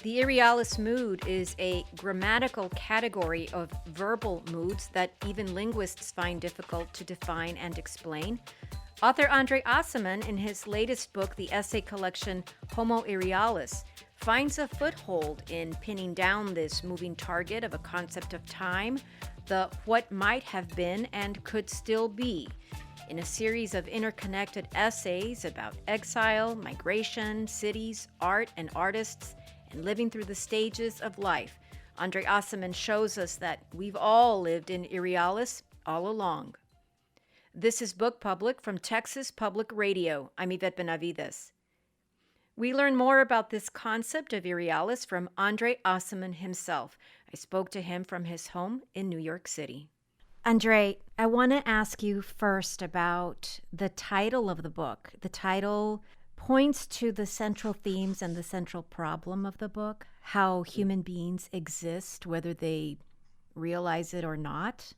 The Irrealis mood is a grammatical category of verbal moods that even linguists find difficult to define and explain. Author André Aciman, in his latest book, the essay collection Homo Irrealis, finds a foothold in pinning down this moving target of a concept of time, the what might have been and could still be, in a series of interconnected essays about exile, migration, cities, art, and artists, and living through the stages of life. André Aciman shows us that we've all lived in Irrealis all along. This is Book Public from Texas Public Radio. I'm Yvette Benavides. We learn more about this concept of Irrealis from André Aciman himself. I spoke to him from his home in New York City. André, I want to ask you first about the title of the book. The title points to the central themes and the central problem of the book, how human beings exist, whether they realize it or not,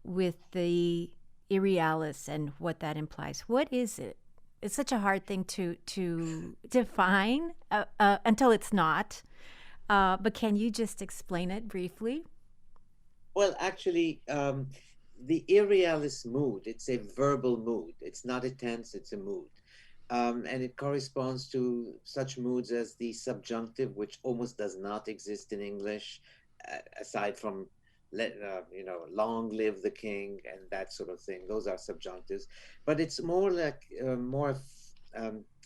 with the Irrealis and what that implies. What is it? It's such a hard thing to define until it's not. But can you just explain it briefly? Well, actually, the Irrealis mood, it's a verbal mood. It's not a tense, it's a mood. And it corresponds to such moods as the subjunctive, which almost does not exist in English, aside from, long live the king and that sort of thing. Those are subjunctives. But it's more like,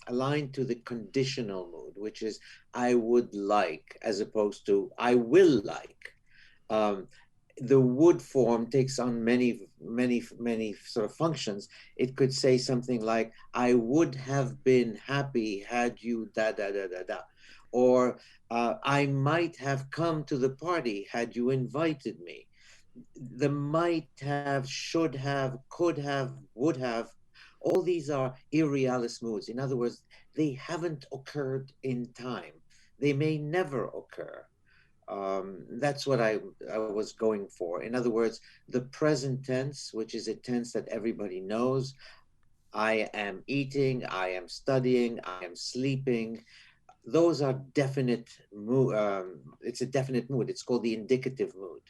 aligned to the conditional mood, which is I would like, as opposed to I will like. Um, the would form takes on many sort of functions. It could say something like, I would have been happy had you da da da da da. Or I might have come to the party had you invited me. The might have, should have, could have, would have, all these are irrealis moods. In other words, they haven't occurred in time. They may never occur. That's what I was going for. In other words, the present tense, which is a tense that everybody knows, I am eating, I am studying, I am sleeping. Those are definite mood. It's a definite mood. It's called the indicative mood.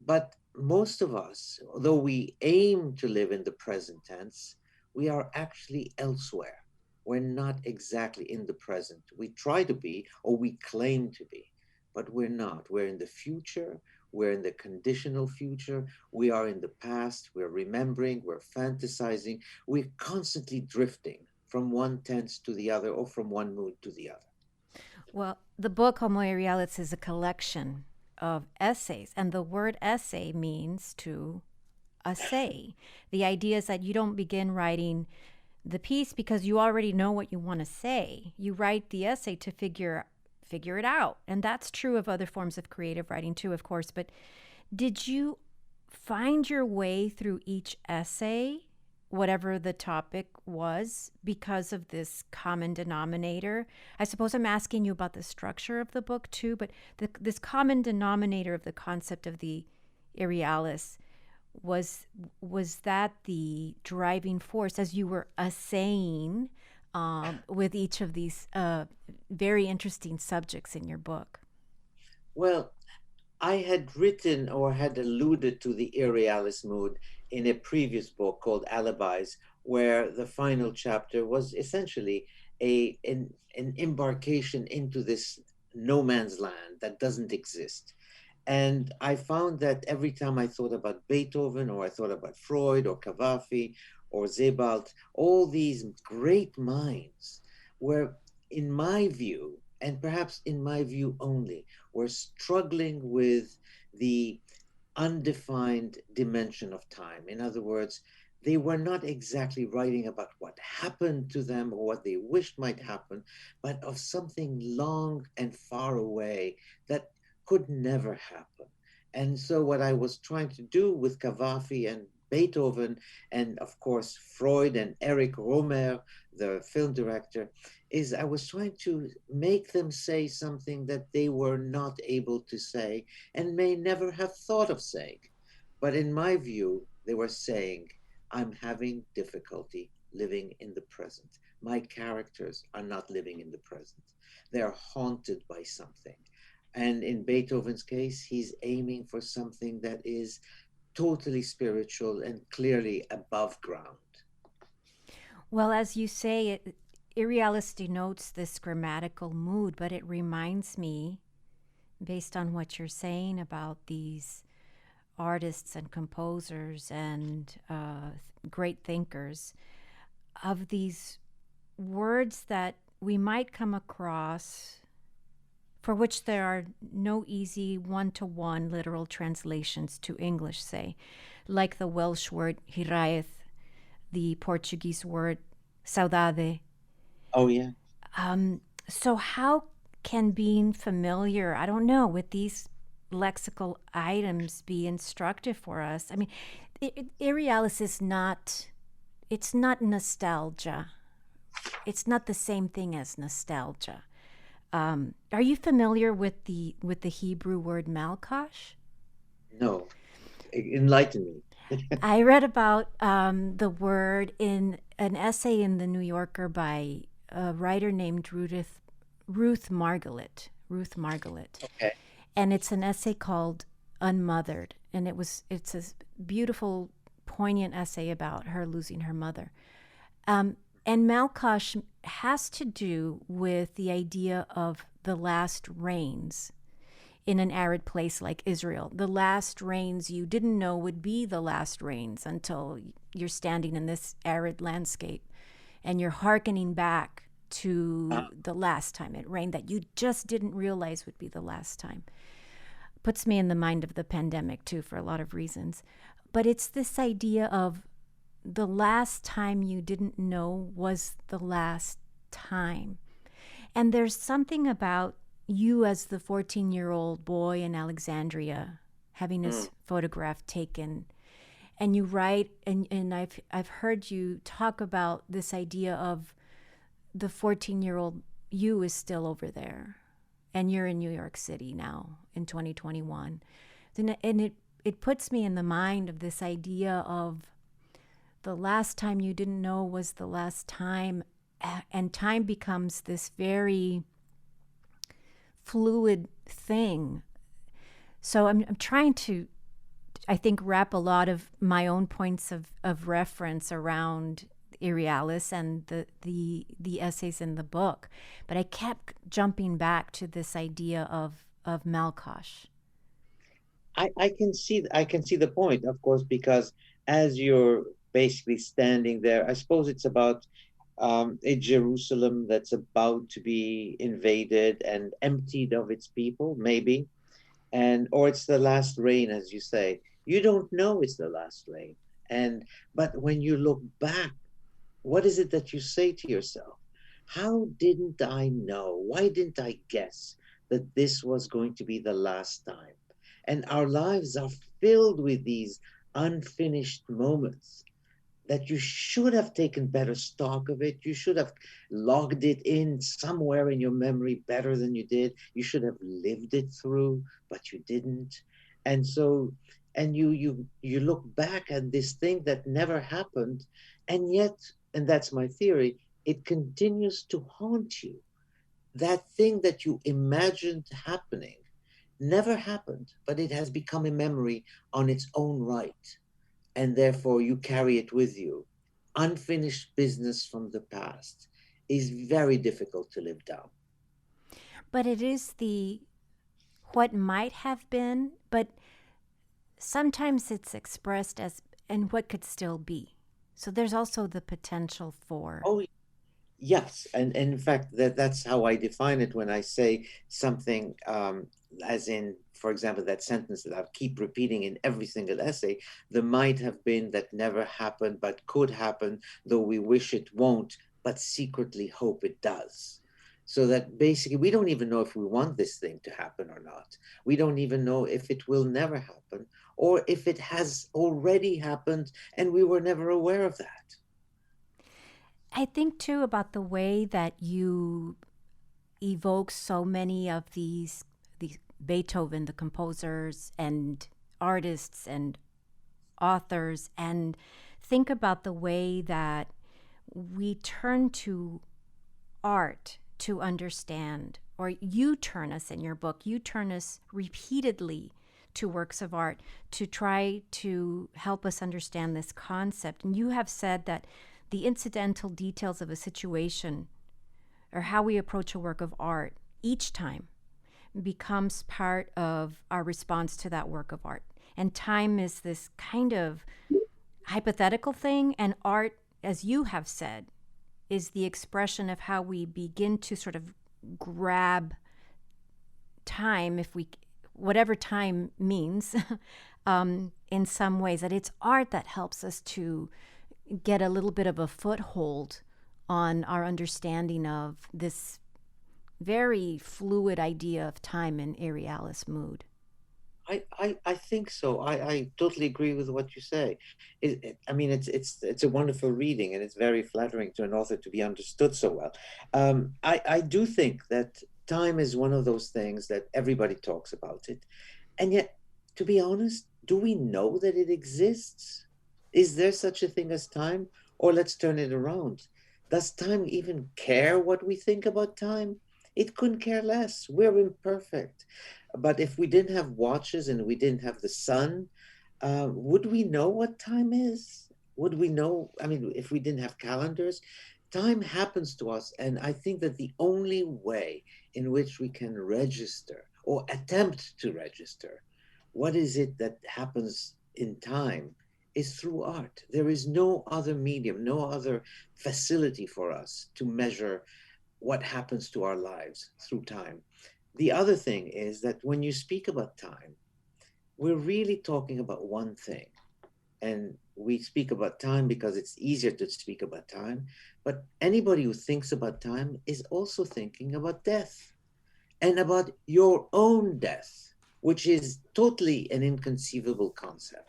But most of us, though we aim to live in the present tense, we are actually elsewhere. We're not exactly in the present. We try to be, or we claim to be, but we're not. We're in the future. We're in the conditional future. We are in the past. We're remembering. We're fantasizing. We're constantly drifting from one tense to the other or from one mood to the other. Well, the book Homo Irrealis is a collection of essays, and the word essay means to essay. The idea is that you don't begin writing the piece because you already know what you want to say. You write the essay to figure it out. And that's true of other forms of creative writing too, of course. But did you find your way through each essay, whatever the topic was, because of this common denominator? I suppose I'm asking you about the structure of the book too, but this common denominator of the concept of the Irrealis, was that the driving force as you were assaying with each of these very interesting subjects in your book? Well, I had written or had alluded to the irrealis mood in a previous book called Alibis, where the final chapter was essentially an embarkation into this no man's land that doesn't exist. And I found that every time I thought about Beethoven or I thought about Freud or Cavafy or Sebald, all these great minds were, in my view, and perhaps in my view only, were struggling with the undefined dimension of time. In other words, they were not exactly writing about what happened to them or what they wished might happen, but of something long and far away that could never happen. And so, what I was trying to do with Cavafy and Beethoven, and of course, Freud and Eric Romer, the film director, is I was trying to make them say something that they were not able to say and may never have thought of saying. But in my view, they were saying, I'm having difficulty living in the present. My characters are not living in the present. They are haunted by something. And in Beethoven's case, he's aiming for something that is totally spiritual and clearly above ground. Well, as you say, Irrealis denotes this grammatical mood, but it reminds me, based on what you're saying about these artists and composers and great thinkers, of these words that we might come across for which there are no easy one-to-one literal translations to English, say, like the Welsh word hiraeth, the Portuguese word saudade. Oh, yeah. So how can being familiar, I don't know, with these lexical items be instructive for us? I mean, Irrealis is not, it's not nostalgia. It's not the same thing as nostalgia. Are you familiar with the Hebrew word malkash? No, enlighten me. I read about the word in an essay in the New Yorker by a writer named Ruth Margolite. Ruth Margolite, Okay. and it's an essay called "Unmothered," and it's a beautiful, poignant essay about her losing her mother. And Malkash has to do with the idea of the last rains in an arid place like Israel. The last rains you didn't know would be the last rains until you're standing in this arid landscape and you're hearkening back to the last time it rained that you just didn't realize would be the last time. Puts me in the mind of the pandemic too for a lot of reasons. But it's this idea of the last time you didn't know was the last time. And there's something about you as the 14-year-old boy in Alexandria having his photograph taken, and you write, and I've heard you talk about this idea of the 14-year-old you is still over there, and you're in New York City now in 2021. And it puts me in the mind of this idea of the last time you didn't know was the last time, and time becomes this very fluid thing. So I'm trying to, I think, wrap a lot of my own points of reference around Irrealis and the essays in the book, but I kept jumping back to this idea of Malkash. I can see the point, of course, because as you're basically standing there, I suppose it's about a Jerusalem that's about to be invaded and emptied of its people, maybe, and or it's the last rain, as you say. You don't know it's the last rain, and but when you look back, what is it that you say to yourself? How didn't I know? Why didn't I guess that this was going to be the last time? And our lives are filled with these unfinished moments that you should have taken better stock of it. You should have logged it in somewhere in your memory better than you did. You should have lived it through, but you didn't. And so, and you look back at this thing that never happened, and yet, and that's my theory, it continues to haunt you. That thing that you imagined happening never happened, but it has become a memory on its own right, and therefore you carry it with you. Unfinished business from the past is very difficult to live down. But it is the what might have been, but sometimes it's expressed as and what could still be. So there's also the potential for. Oh, yes, and in fact, that's how I define it when I say something, as in, for example, that sentence that I keep repeating in every single essay, the might have been that never happened, but could happen, though we wish it won't, but secretly hope it does. So that basically, we don't even know if we want this thing to happen or not. We don't even know if it will never happen, or if it has already happened and we were never aware of that. I think too about the way that you evoke so many of these Beethoven, the composers and artists and authors, and think about the way that we turn to art to understand, or you turn us in your book, you turn us repeatedly to works of art to try to help us understand this concept. And you have said that the incidental details of a situation, or how we approach a work of art each time, becomes part of our response to that work of art. And time is this kind of hypothetical thing, and art, as you have said, is the expression of how we begin to sort of grab time, if we, whatever time means, in some ways. That it's art that helps us to get a little bit of a foothold on our understanding of this very fluid idea of time in Irrealis mood. I think so. I totally agree with what you say. I mean, it's a wonderful reading, and it's very flattering to an author to be understood so well. I do think that time is one of those things that everybody talks about it, and yet, to be honest, do we know that it exists? Is there such a thing as time? Or let's turn it around. Does time even care what we think about time? It couldn't care less. We're imperfect. But if we didn't have watches and we didn't have the sun, would we know what time is? Would we know? I mean, if we didn't have calendars, time happens to us. And I think that the only way in which we can register or attempt to register what is it that happens in time is through art. There is no other medium, no other facility for us to measure what happens to our lives through time. The other thing is that when you speak about time, we're really talking about one thing. And we speak about time because it's easier to speak about time. But anybody who thinks about time is also thinking about death and about your own death, which is totally an inconceivable concept.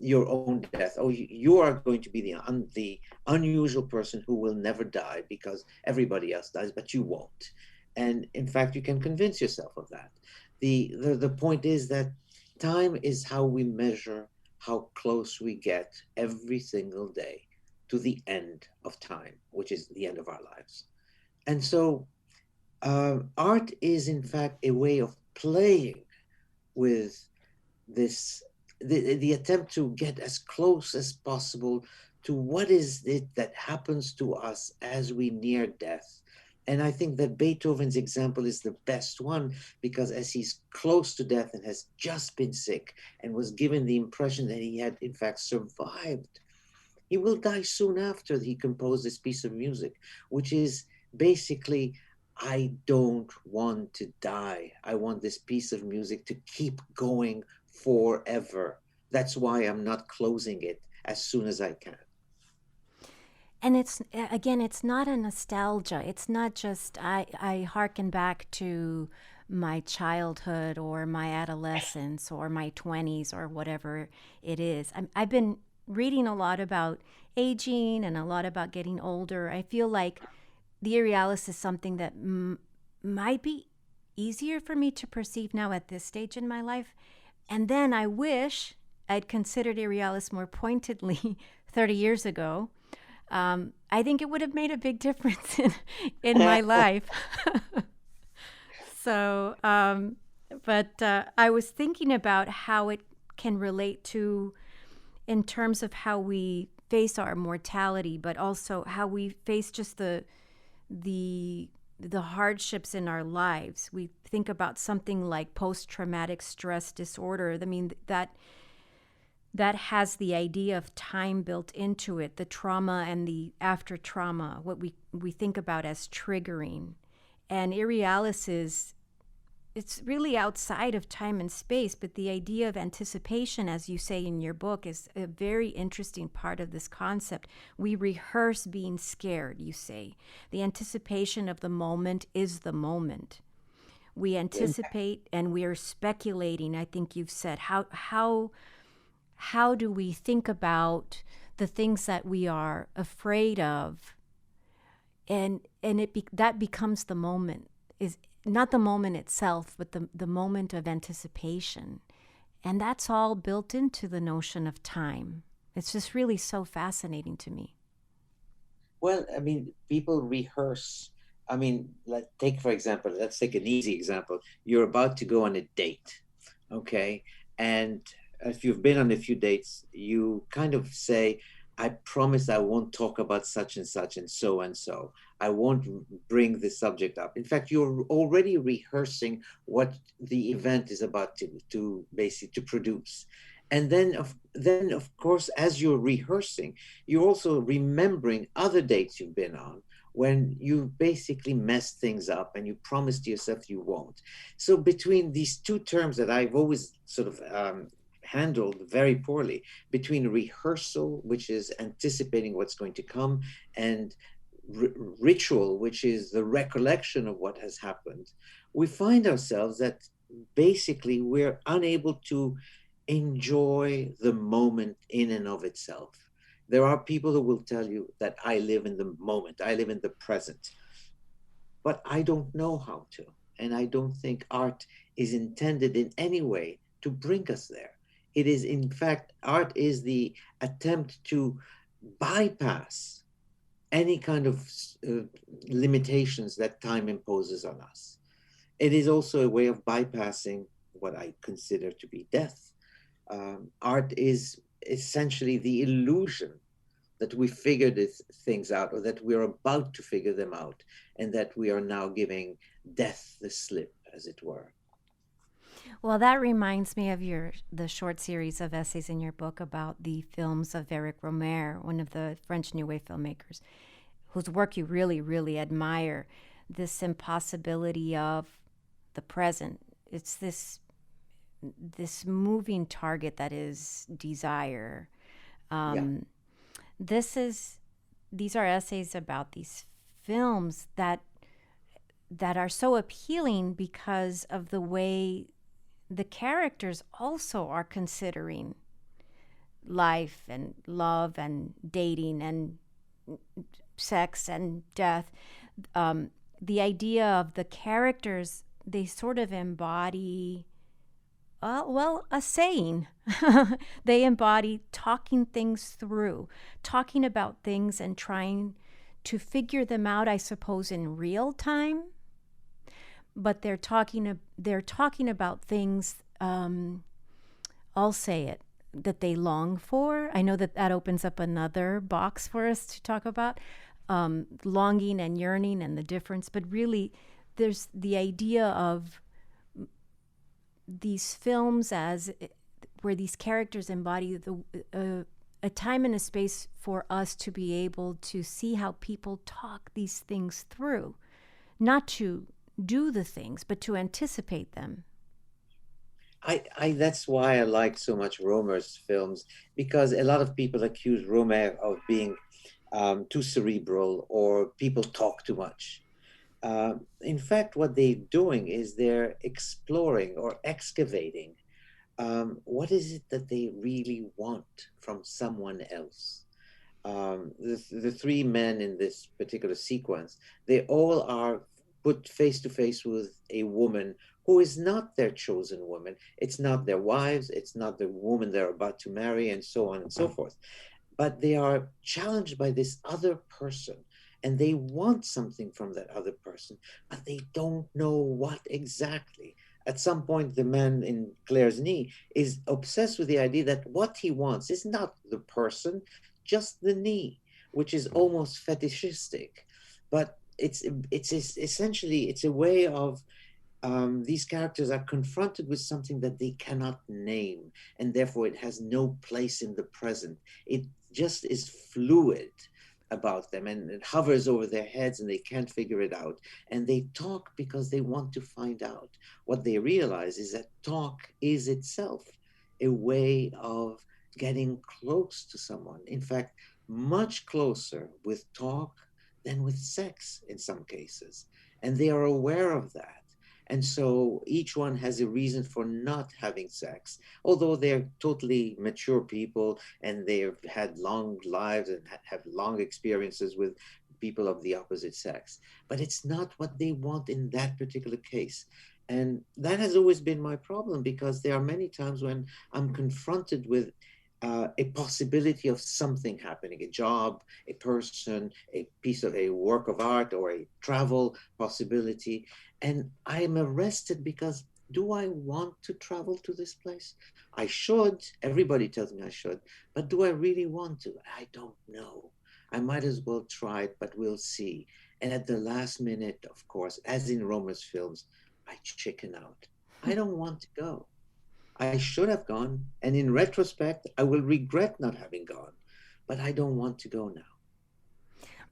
Your own death. Oh, you are going to be the unusual person who will never die because everybody else dies, but you won't. And in fact, you can convince yourself of that. The point is that time is how we measure how close we get every single day to the end of time, which is the end of our lives. And so art is, in fact, a way of playing with this, the attempt to get as close as possible to what is it that happens to us as we near death. And I think that Beethoven's example is the best one because as he's close to death and has just been sick and was given the impression that he had, in fact, survived, he will die soon after he composed this piece of music, which is basically, I don't want to die. I want this piece of music to keep going forever. That's why I'm not closing it as soon as I can. And it's, again, it's not a nostalgia. It's not just I hearken back to my childhood or my adolescence or my 20s or whatever it is. I've been reading a lot about aging and a lot about getting older. I feel like the Irrealis is something that might be easier for me to perceive now at this stage in my life. And then I wish I'd considered Irrealis more pointedly 30 years ago. I think it would have made a big difference in my life. So, but I was thinking about how it can relate to, in terms of how we face our mortality, but also how we face just the hardships in our lives. We think about something like post-traumatic stress disorder. I mean, that has the idea of time built into it, the trauma and the after trauma, what we think about as triggering. And Irrealis is, it's really outside of time and space, but the idea of anticipation, as you say in your book, is a very interesting part of this concept. We rehearse being scared, you say. The anticipation of the moment is the moment. We anticipate and we are speculating, I think you've said. How do we think about the things that we are afraid of, and that becomes the moment, is not the moment itself, but the moment of anticipation, and that's all built into the notion of time. It's just really so fascinating to me. Well, I mean, people rehearse. I mean, take for example, let's take an easy example. You're about to go on a date, okay? And if you've been on a few dates, you kind of say, I promise I won't talk about such and such and so and so. I won't bring the subject up. In fact, you're already rehearsing what the event is about to basically to produce. And then of course, as you're rehearsing, you're also remembering other dates you've been on when you basically messed things up and you promised yourself you won't. So between these two terms that I've always sort of handled very poorly, between rehearsal, which is anticipating what's going to come, and ritual, which is the recollection of what has happened, we find ourselves that basically we're unable to enjoy the moment in and of itself. There are people who will tell you that I live in the moment, I live in the present, but I don't know how to. And I don't think art is intended in any way to bring us there. It is, in fact, art is the attempt to bypass any kind of uh, limitations that time imposes on us. It is also a way of bypassing what I consider to be death. Art is essentially the illusion that we figured things out, or that we're about to figure them out, and that we are now giving death the slip, as it were. Well, that reminds me of the short series of essays in your book about the films of Eric Romer, one of the French New Wave filmmakers, whose work you really, really admire. This impossibility of the present. It's this moving target that is desire. Yeah, Um, this is these are essays about these films that are so appealing because of the way the characters also are considering life and love and dating and sex and death. The idea of the characters, they sort of embody, well, a saying. They embody talking things through, talking about things and trying to figure them out, I suppose, in real time. But they're talking about things. I'll say it, that they long for. I know that that opens up another box for us to talk about, longing and yearning and the difference. But really, there's the idea of these films as where these characters embody a time and a space for us to be able to see how people talk these things through, not to do the things, but to anticipate them. I that's why I like so much Romer's films, because a lot of people accuse Romer of being too cerebral, or people talk too much. In fact, what they're doing is they're exploring or excavating what is it that they really want from someone else. The three men in this particular sequence, they all are put face to face with a woman who is not their chosen woman. It's not their wives, it's not the woman they're about to marry, and so on and so forth. But they are challenged by this other person, and they want something from that other person, but they don't know what exactly. At some point, the man in Claire's knee is obsessed with the idea that what he wants is not the person, just the knee, which is almost fetishistic. But it's essentially it's a way of these characters are confronted with something that they cannot name, and therefore it has no place in the present. It just is fluid about them, and it hovers over their heads, and they can't figure it out. And they talk because they want to find out. What they realize is that talk is itself a way of getting close to someone. In fact, much closer with talk than with sex in some cases. And they are aware of that. And so each one has a reason for not having sex, although they're totally mature people and they've had long lives and have long experiences with people of the opposite sex. But it's not what they want in that particular case. And that has always been my problem, because there are many times when I'm confronted with a possibility of something happening, a job, a person, a piece of a work of art, or a travel possibility. And I'm arrested because do I want to travel to this place? I should. Everybody tells me I should. But do I really want to? I don't know. I might as well try it, but we'll see. And at the last minute, of course, as in Romer's films, I chicken out. I don't want to go. I should have gone. And in retrospect, I will regret not having gone. But I don't want to go now.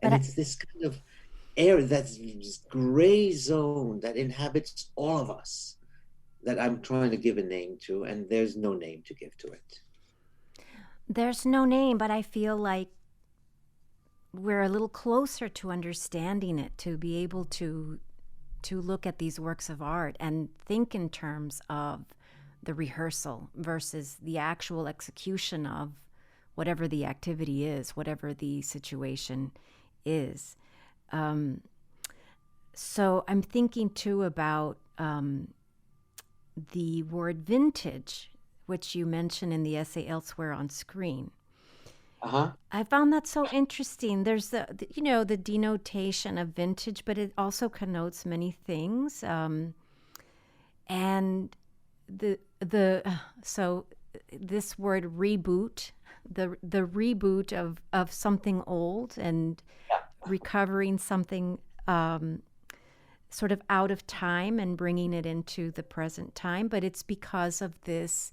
But And it's this kind of air, that's this gray zone that inhabits all of us that I'm trying to give a name to. And there's no name to give to it. there's no name, but I feel like we're a little closer to understanding it, to be able to look at these works of art and think in terms of the rehearsal versus the actual execution of whatever the activity is, whatever the situation is. So I'm thinking too about the word vintage, which you mention in the essay Elsewhere on Screen. Uh-huh. I found that so interesting. There's the denotation of vintage, but it also connotes many things. And so this word reboot, the reboot of something old and recovering something sort of out of time and bringing it into the present time. But it's because of this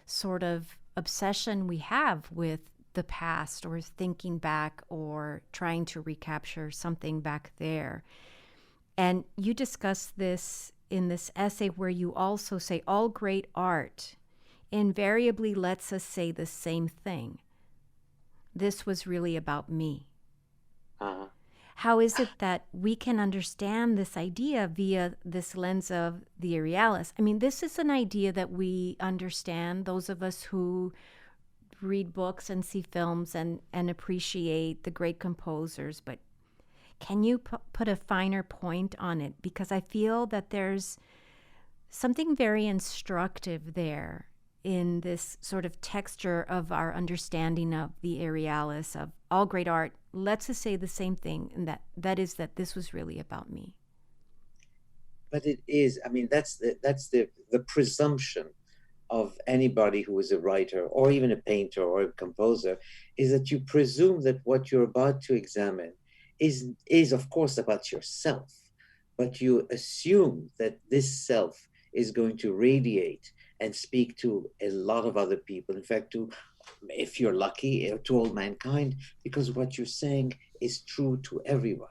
sort of obsession we have with the past, or thinking back, or trying to recapture something back there. And you discuss this in this essay, where you also say all great art invariably lets us say the same thing. This was really about me. Uh-huh. How is it that we can understand this idea via this lens of the Irrealis? I mean, this is an idea that we understand, those of us who read books and see films and appreciate the great composers, but can you put a finer point on it? Because I feel that there's something very instructive there in this sort of texture of our understanding of the Irrealis, of all great art lets us say the same thing, and that is that this was really about me. But it is, I mean, that's the presumption of anybody who is a writer or even a painter or a composer, is that you presume that what you're about to examine is of course about yourself, but you assume that this self is going to radiate and speak to a lot of other people. In fact, to, if you're lucky, to all mankind, because what you're saying is true to everyone.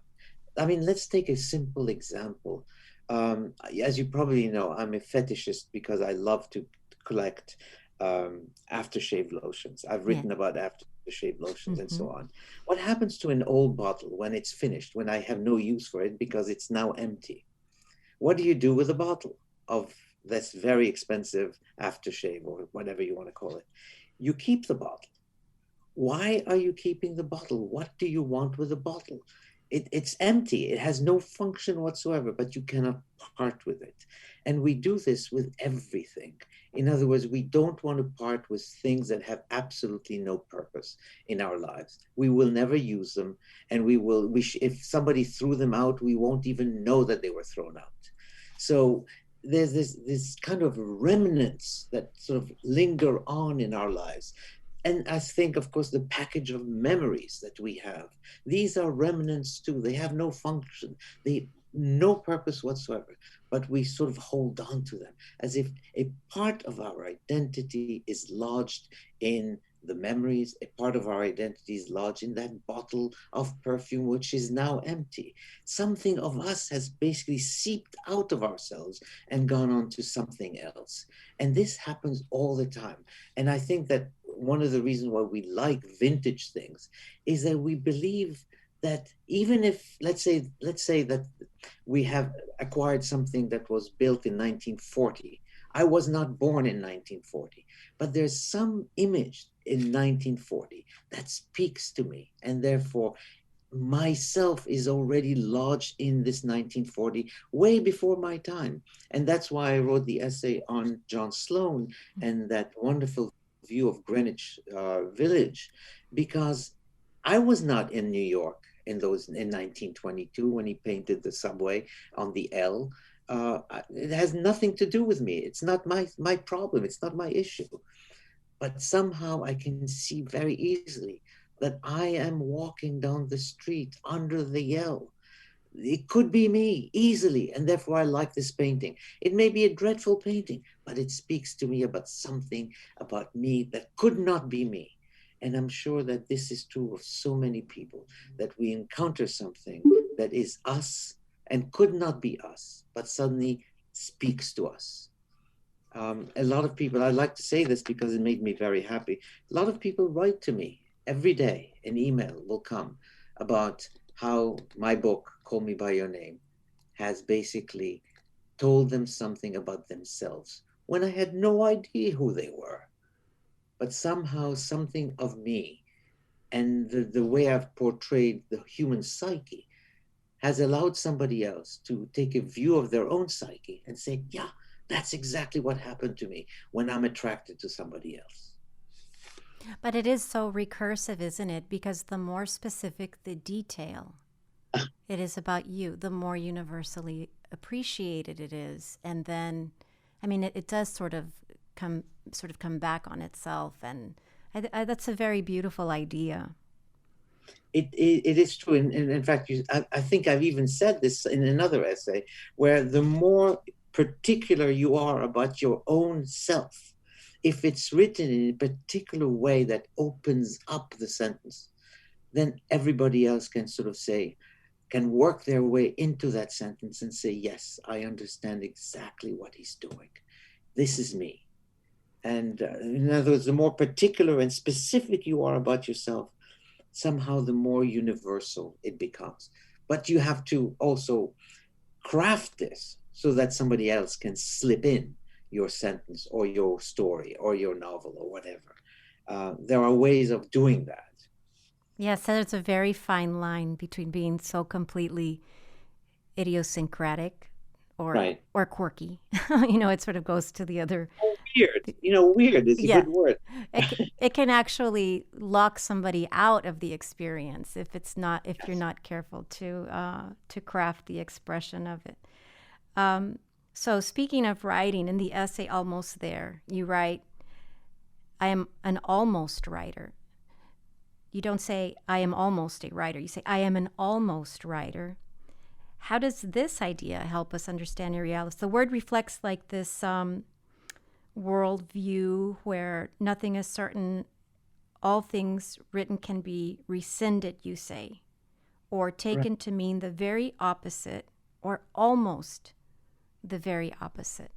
I mean, let's take a simple example. As you probably know, I'm a fetishist because I love to collect aftershave lotions. I've Yeah. written about aftershave lotions and Mm-hmm. so on. What happens to an old bottle when it's finished, when I have no use for it because it's now empty? What do you do with a bottle of this very expensive aftershave, or whatever you want to call it? You keep the bottle. Why are you keeping the bottle? What do you want with the bottle? It's empty. It has no function whatsoever, but you cannot part with it. And we do this with everything. In other words, we don't want to part with things that have absolutely no purpose in our lives. We will never use them, and if somebody threw them out, we won't even know that they were thrown out. So there's this kind of remnants that sort of linger on in our lives. And I think, of course, the package of memories that we have, these are remnants too. They have no function, they no purpose whatsoever, but we sort of hold on to them as if a part of our identity is lodged in the memories. A part of our identity is lodged in that bottle of perfume, which is now empty. Something of us has basically seeped out of ourselves and gone on to something else. And this happens all the time. And I think that one of the reasons why we like vintage things is that we believe that even if, let's say that we have acquired something that was built in 1940. I was not born in 1940, but there's some image in 1940 that speaks to me, and therefore myself is already lodged in this 1940 way before my time. And that's why I wrote the essay on John Sloan and that wonderful view of Greenwich Village, because I was not in New York in 1922 when he painted the subway on the L. It has nothing to do with me. It's not my problem. It's not my issue. But somehow I can see very easily that I am walking down the street under the L. It could be me easily, and therefore I like this painting. It may be a dreadful painting, but it speaks to me about something about me that could not be me. And I'm sure that this is true of so many people, that we encounter something that is us and could not be us, but suddenly speaks to us. A lot of people, I like to say this because it made me very happy. A lot of people write to me every day. An email will come about how my book, Call Me By Your Name, has basically told them something about themselves when I had no idea who they were. But somehow something of me and the way I've portrayed the human psyche has allowed somebody else to take a view of their own psyche and say, yeah, that's exactly what happened to me when I'm attracted to somebody else. But it is so recursive, isn't it? Because the more specific the detail it is about you, the more universally appreciated it is. And then, I mean, it does sort of come back on itself. And that's a very beautiful idea. It is true. And in fact, I think I've even said this in another essay, where the more particular you are about your own self, if it's written in a particular way that opens up the sentence, then everybody else can sort of say, can work their way into that sentence and say, yes, I understand exactly what he's doing. This is me. And in other words, the more particular and specific you are about yourself, somehow the more universal it becomes. But you have to also craft this so that somebody else can slip in your sentence or your story or your novel or whatever. There are ways of doing that. Yes, there's a very fine line between being so completely idiosyncratic Right. or quirky. It sort of goes to the other. Weird. Weird is a Yeah, good word. it can actually lock somebody out of the experience if you're not careful to craft the expression of it. So speaking of writing, in the essay Almost There, you write, I am an almost writer. You don't say, I am almost a writer. You say, I am an almost writer. How does this idea help us understand Irrealis? The word reflects like this worldview where nothing is certain, all things written can be rescinded, you say, or taken to mean the very opposite or almost the very opposite.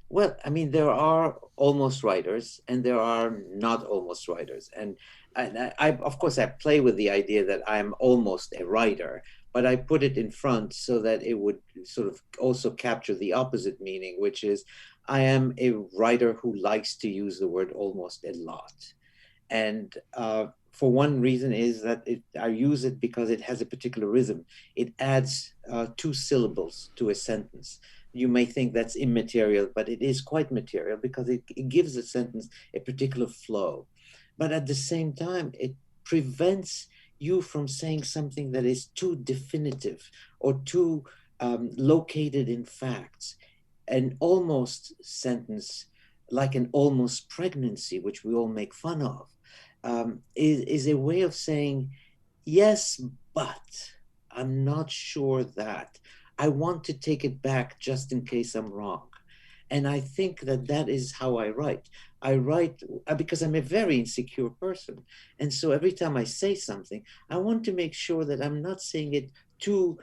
Well, I mean, there are almost writers and there are not almost writers. And of course, I play with the idea that I'm almost a writer, but I put it in front so that it would sort of also capture the opposite meaning, which is I am a writer who likes to use the word almost a lot. And for one reason is that I use it because it has a particular rhythm. It adds 2 syllables to a sentence. You may think that's immaterial, but it is quite material because it gives a sentence a particular flow. But at the same time, it prevents you from saying something that is too definitive or too located in facts. An almost sentence, like an almost pregnancy, which we all make fun of, is a way of saying, yes, but I'm not sure that. I want to take it back just in case I'm wrong. And I think that is how I write. I write because I'm a very insecure person. And so every time I say something, I want to make sure that I'm not saying it too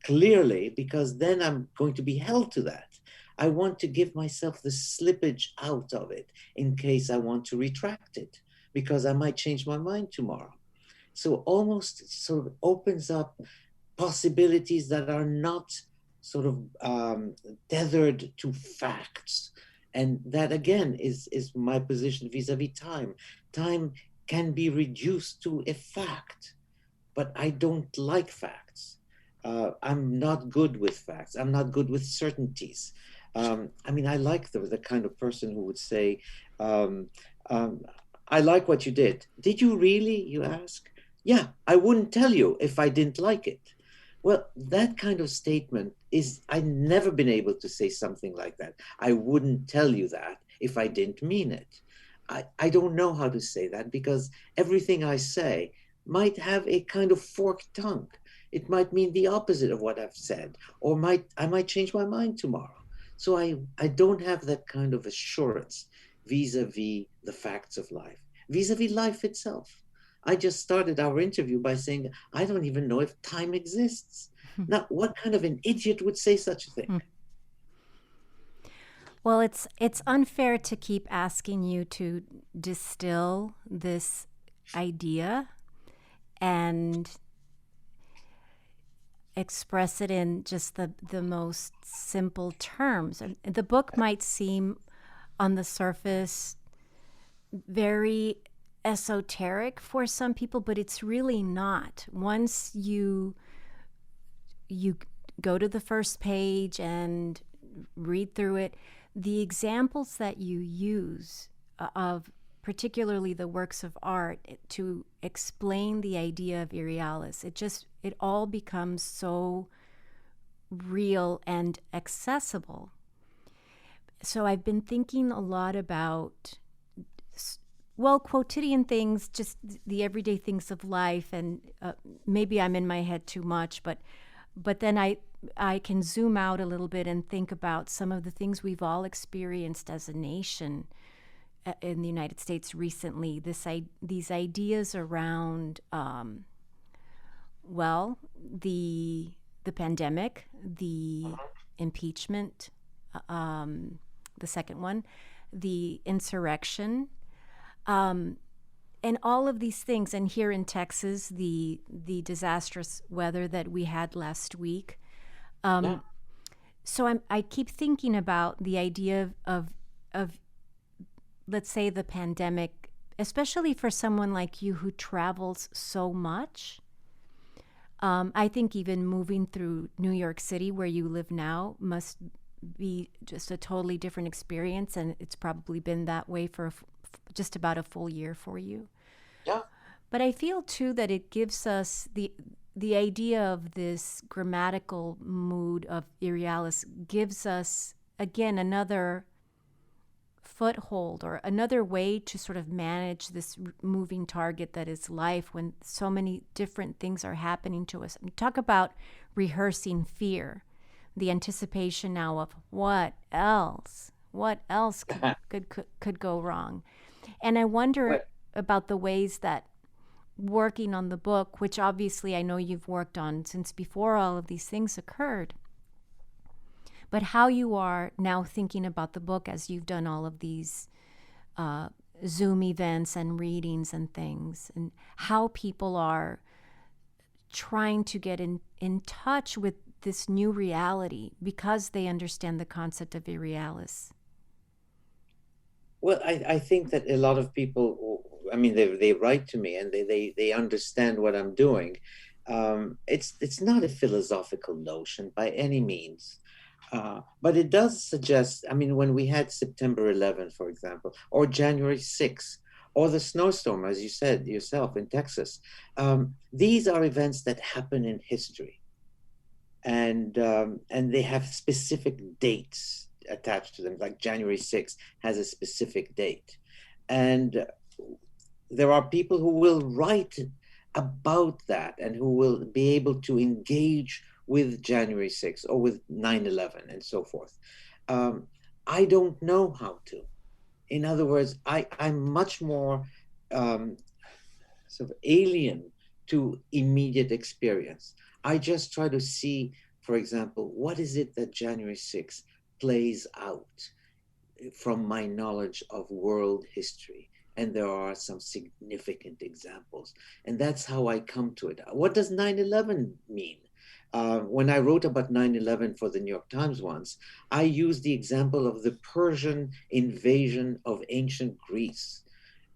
clearly, because then I'm going to be held to that. I want to give myself the slippage out of it in case I want to retract it, because I might change my mind tomorrow. So almost sort of opens up possibilities that are not sort of tethered to facts. And that, again, is my position vis-a-vis time. Time can be reduced to a fact, but I don't like facts. I'm not good with facts. I'm not good with certainties. I mean, I like the kind of person who would say, um, um, I like what you did. Did you really? You ask. Yeah, I wouldn't tell you if I didn't like it. Well, that kind of statement is, I've never been able to say something like that. I wouldn't tell you that if I didn't mean it. I don't know how to say that because everything I say might have a kind of forked tongue. It might mean the opposite of what I've said, or I might change my mind tomorrow. So I don't have that kind of assurance vis-a-vis the facts of life, vis-a-vis life itself. I just started our interview by saying, I don't even know if time exists. Now, what kind of an idiot would say such a thing? Well, it's unfair to keep asking you to distill this idea and express it in just the most simple terms. And the book might seem on the surface very esoteric for some people, but it's really not. Once you go to the first page and read through it, the examples that you use of particularly the works of art to explain the idea of Irrealis, it all becomes so real and accessible. So I've been thinking a lot about, well, quotidian things, just the everyday things of life, and maybe I'm in my head too much, but then I can zoom out a little bit and think about some of the things we've all experienced as a nation in the United States recently. These ideas around, well, the pandemic, the impeachment, the second one, the insurrection, and all of these things. And here in Texas, the disastrous weather that we had last week. Yeah. So I keep thinking about the idea of let's say the pandemic, especially for someone like you who travels so much. I think even moving through New York City, where you live now, must be just a totally different experience, and it's probably been that way for just about a full year for you. Yeah. But I feel too that it gives us the idea of this grammatical mood of Irrealis gives us again another foothold or another way to sort of manage this moving target that is life when so many different things are happening to us. I mean, talk about rehearsing fear, the anticipation now of what else could go wrong. And I wonder Well, about the ways that working on the book, which obviously I know you've worked on since before all of these things occurred, but how you are now thinking about the book as you've done all of these Zoom events and readings and things, and how people are trying to get in touch with this new reality because they understand the concept of Irrealis. well, I think that a lot of people, I mean, they write to me and they understand what I'm doing. It's not a philosophical notion by any means. But it does suggest, I mean, when we had September 11th, for example, or January 6th, or the snowstorm, as you said yourself in Texas, these are events that happen in history, and they have specific dates attached to them. Like January 6th has a specific date, and there are people who will write about that and who will be able to engage with January 6th or with 9/11 and so forth. Um, I don't know how to. In other words, I'm much more um, sort of alien to immediate experience. I just try to see, for example, what is it that January 6th plays out from my knowledge of world history. And there are some significant examples. And that's how I come to it. What does 9/11 mean? When I wrote about 9/11 for the New York Times once, I used the example of the Persian invasion of ancient Greece.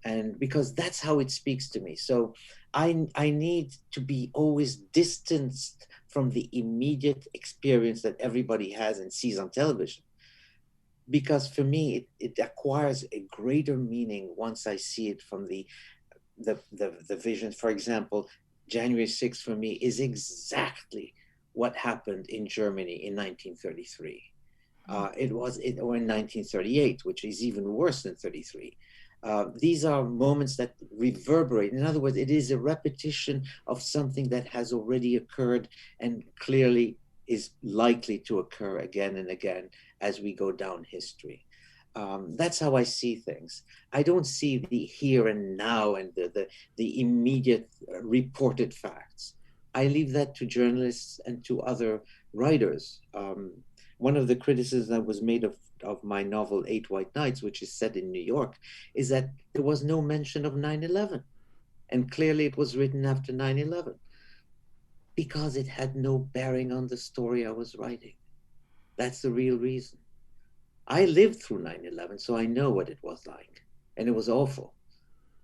And because that's how it speaks to me. So I need to be always distanced from the immediate experience that everybody has and sees on television. because for me it acquires a greater meaning once I see it from the vision. For example, January 6th for me is exactly what happened in Germany in 1933. Or in 1938, which is even worse than 33. These are moments that reverberate. In other words, it is a repetition of something that has already occurred and clearly is likely to occur again and again as we go down history. That's how I see things. I don't see the here and now and the immediate reported facts. I leave that to journalists and to other writers. One of the criticisms that was made of my novel, Eight White Nights, which is set in New York, is that there was no mention of 9/11. And clearly it was written after 9/11 because it had no bearing on the story I was writing. That's the real reason. I lived through 9/11, so I know what it was like. And it was awful,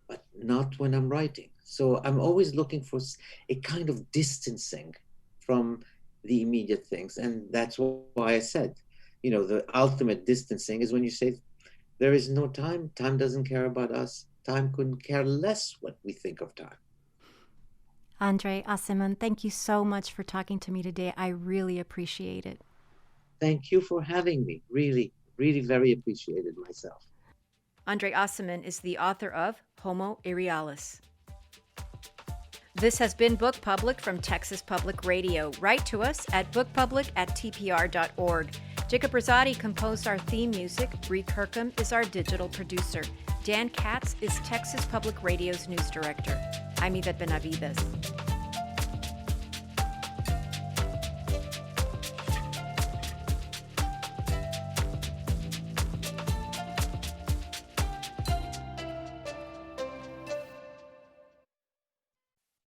but not when I'm writing. So I'm always looking for a kind of distancing from the immediate things. And that's why I said, the ultimate distancing is when you say, there is no time. Time doesn't care about us. Time couldn't care less what we think of time. André Aciman, thank you so much for talking to me today. I really appreciate it. Thank you for having me. Really, really very appreciated myself. André Aciman is the author of Homo Irrealis. This has been Book Public from Texas Public Radio. Write to us at bookpublic@tpr.org. Jacob Rosati composed our theme music. Bree Kirkham is our digital producer. Dan Katz is Texas Public Radio's news director. I'm Yvette Benavides.